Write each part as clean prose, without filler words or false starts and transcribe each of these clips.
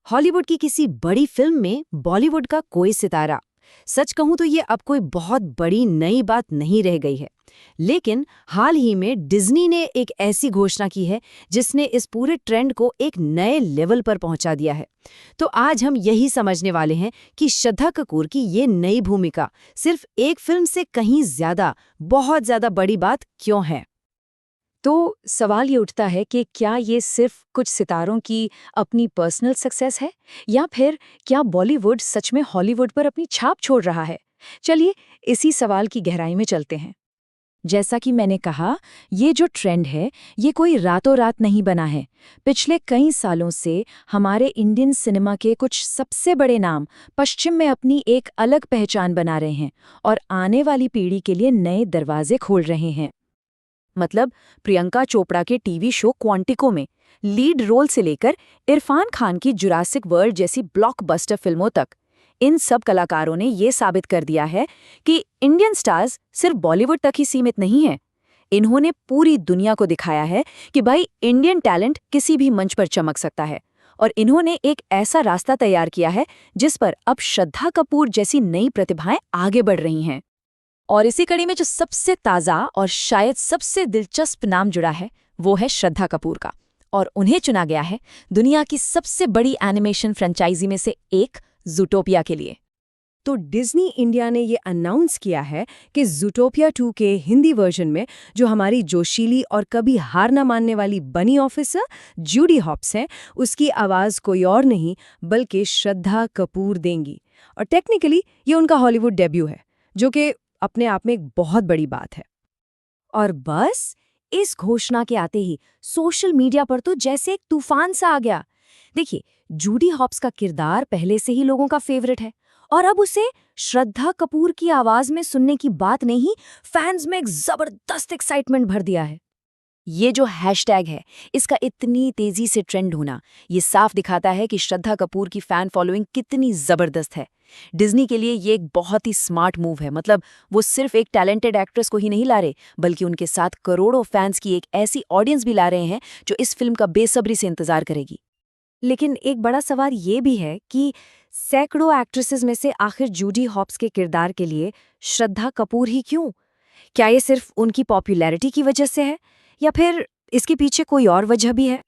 Hollywood की किसी बड़ी फिल्म में बॉलीवुड का कोई सितारा। सच कहूं तो ये अब कोई बहुत बड़ी नई बात नहीं रह गई है। लेकिन हाल ही में डिज्नी ने एक ऐसी घोषणा की है जिसने इस पूरे ट्रेंड को एक नए लेवल पर पहुंचा दिया है। तो आज हम यही समझने वाले हैं कि श्रद्धा कपूर की ये नई भूमिका सिर्फ एक फिल्म से कहीं ज्यादा, बहुत ज्यादा बड़ी बात क्यों है। तो सवाल ये उठता है कि क्या ये सिर्फ कुछ सितारों की अपनी पर्सनल सक्सेस है या फिर क्या बॉलीवुड सच में हॉलीवुड पर अपनी छाप छोड़ रहा है। चलिए इसी सवाल की गहराई में चलते हैं। जैसा कि मैंने कहा, ये जो ट्रेंड है ये कोई रातों रात नहीं बना है। पिछले कई सालों से हमारे इंडियन सिनेमा के कुछ सबसे बड़े नाम पश्चिम में अपनी एक अलग पहचान बना रहे हैं और आने वाली पीढ़ी के लिए नए दरवाजे खोल रहे हैं। मतलब प्रियंका चोपड़ा के टीवी शो क्वांटिको में लीड रोल से लेकर इरफान खान की जुरासिक वर्ल्ड जैसी ब्लॉकबस्टर फिल्मों तक, इन सब कलाकारों ने ये साबित कर दिया है कि इंडियन स्टार्स सिर्फ बॉलीवुड तक ही सीमित नहीं हैं। इन्होंने पूरी दुनिया को दिखाया है कि भाई इंडियन टैलेंट किसी भी मंच पर चमक सकता है और इन्होंने एक ऐसा रास्ता तैयार किया है जिस पर अब श्रद्धा कपूर जैसी नई प्रतिभाएं आगे बढ़ रही हैं। और इसी कड़ी में जो सबसे ताज़ा और शायद सबसे दिलचस्प नाम जुड़ा है वो है श्रद्धा कपूर का, और उन्हें चुना गया है दुनिया की सबसे बड़ी एनिमेशन फ्रेंचाइजी में से एक, ज़ूटोपिया के लिए। तो डिज्नी इंडिया ने ये अनाउंस किया है कि ज़ूटोपिया 2 के हिंदी वर्जन में जो हमारी जोशीली और कभी हार ना मानने वाली बनी ऑफिसर जूडी हॉप्स है, उसकी आवाज़ कोई और नहीं बल्कि श्रद्धा कपूर देंगी। और टेक्निकली ये उनका हॉलीवुड डेब्यू है, जो कि अपने आप में एक बहुत बड़ी बात है। और बस इस घोषणा के आते ही सोशल मीडिया पर तो जैसे एक तूफान सा आ गया। देखिए, जूडी हॉप्स का किरदार पहले से ही लोगों का फेवरेट है और अब उसे श्रद्धा कपूर की आवाज में सुनने की बात नहीं, फैंस में एक जबरदस्त एक्साइटमेंट भर दिया है। ये जो हैशटैग है, इसका इतनी तेजी से ट्रेंड होना, ये साफ दिखाता है कि श्रद्धा कपूर की फैन फॉलोइंग कितनी जबरदस्त है। डिज्नी के लिए ये एक बहुत ही स्मार्ट मूव है। मतलब वो सिर्फ एक टैलेंटेड एक्ट्रेस को ही नहीं ला रहे, बल्कि उनके साथ करोड़ों फैंस की एक ऐसी ऑडियंस भी ला रहे हैं जो इस फिल्म का बेसब्री से इंतजार करेगी। लेकिन एक बड़ा सवाल ये भी है कि सैकड़ों एक्ट्रेसेस में से आखिर जूडी हॉप्स के किरदार के लिए श्रद्धा कपूर ही क्यों? क्या ये सिर्फ उनकी पॉपुलैरिटी की वजह से है या फिर इसके पीछे कोई और वजह भी है?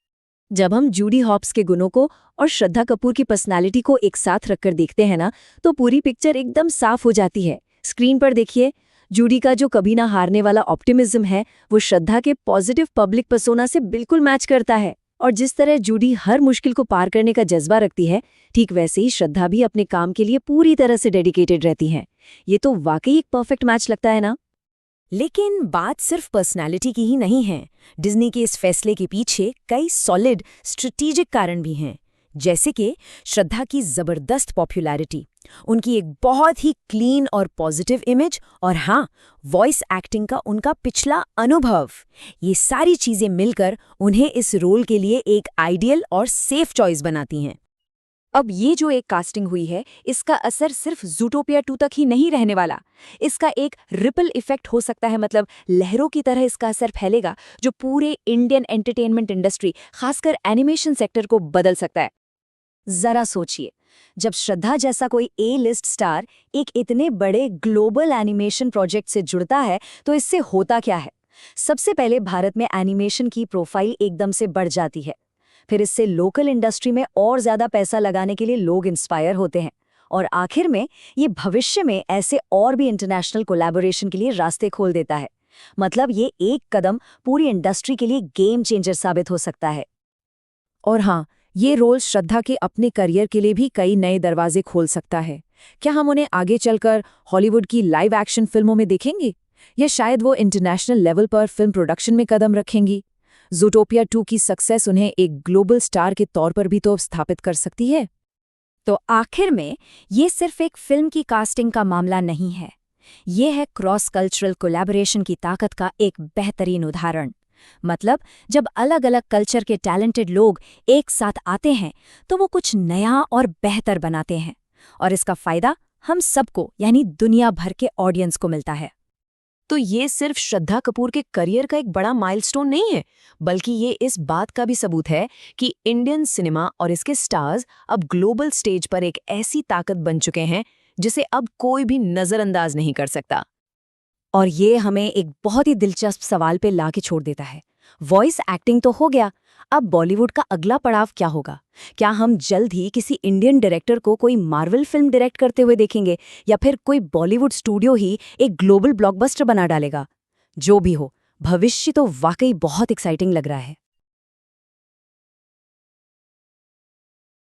जब हम जूडी हॉप्स के गुणों को और श्रद्धा कपूर की पर्सनालिटी को एक साथ रखकर देखते हैं ना, तो पूरी पिक्चर एकदम साफ हो जाती है। स्क्रीन पर देखिए, जूडी का जो कभी ना हारने वाला ऑप्टिमिज्म है वो श्रद्धा के पॉजिटिव पब्लिक पर्सोना से बिल्कुल मैच करता है। और जिस तरह जूडी हर मुश्किल को पार करने का जज्बा रखती है, ठीक वैसे ही श्रद्धा भी अपने काम के लिए पूरी तरह से डेडिकेटेड रहती हैं। ये तो वाकई एक परफेक्ट मैच लगता है ना। लेकिन बात सिर्फ पर्सनालिटी की ही नहीं है। डिज्नी के इस फैसले के पीछे कई सॉलिड स्ट्रेटेजिक कारण भी हैं, जैसे कि श्रद्धा की जबरदस्त पॉपुलैरिटी, उनकी एक बहुत ही क्लीन और पॉजिटिव इमेज, और हाँ, वॉइस एक्टिंग का उनका पिछला अनुभव। ये सारी चीजें मिलकर उन्हें इस रोल के लिए एक आइडियल और सेफ चॉइस बनाती हैं। अब ये जो एक कास्टिंग हुई है, इसका असर सिर्फ ज़ूटोपिया 2 तक ही नहीं रहने वाला। इसका एक रिपल इफेक्ट हो सकता है, मतलब लहरों की तरह इसका असर फैलेगा जो पूरे इंडियन एंटरटेनमेंट इंडस्ट्री, खासकर एनिमेशन सेक्टर को बदल सकता है। जरा सोचिए, जब श्रद्धा जैसा कोई ए लिस्ट स्टार एक इतने बड़े ग्लोबल एनिमेशन प्रोजेक्ट से जुड़ता है, तो इससे होता क्या है? सबसे पहले भारत में एनिमेशन की प्रोफाइल एकदम से बढ़ जाती है। फिर इससे लोकल इंडस्ट्री में और ज्यादा पैसा लगाने के लिए लोग इंस्पायर होते हैं, और आखिर में ये भविष्य में ऐसे और भी इंटरनेशनल कोलैबोरेशन के लिए रास्ते खोल देता है। मतलब ये एक कदम पूरी इंडस्ट्री के लिए गेम चेंजर साबित हो सकता है। और हाँ, ये रोल श्रद्धा के अपने करियर के लिए भी कई नए दरवाजे खोल सकता है। क्या हम उन्हें आगे चलकर हॉलीवुड की लाइव एक्शन फिल्मों में देखेंगे, या शायद वो इंटरनेशनल लेवल पर फिल्म प्रोडक्शन में कदम रखेंगी? ज़ूटोपिया 2 की सक्सेस उन्हें एक ग्लोबल स्टार के तौर पर भी तो स्थापित कर सकती है। तो आखिर में ये सिर्फ एक फिल्म की कास्टिंग का मामला नहीं है, ये है क्रॉस कल्चरल कोलैबोरेशन की ताकत का एक बेहतरीन उदाहरण। मतलब जब अलग अलग कल्चर के टैलेंटेड लोग एक साथ आते हैं तो वो कुछ नया और बेहतर बनाते हैं, और इसका फायदा हम सबको, यानी दुनिया भर के ऑडियंस को मिलता है। तो ये सिर्फ श्रद्धा कपूर के करियर का एक बड़ा माइलस्टोन नहीं है, बल्कि ये इस बात का भी सबूत है कि इंडियन सिनेमा और इसके स्टार्स अब ग्लोबल स्टेज पर एक ऐसी ताकत बन चुके हैं जिसे अब कोई भी नजरअंदाज नहीं कर सकता। और ये हमें एक बहुत ही दिलचस्प सवाल पे ला के छोड़ देता है। वॉइस एक्टिंग तो हो गया, अब बॉलीवुड का अगला पड़ाव क्या होगा? क्या हम जल्द ही किसी इंडियन डायरेक्टर को कोई मार्वल फिल्म डायरेक्ट करते हुए देखेंगे, या फिर कोई बॉलीवुड स्टूडियो ही एक ग्लोबल ब्लॉकबस्टर बना डालेगा? जो भी हो, भविष्य तो वाकई बहुत एक्साइटिंग लग रहा है।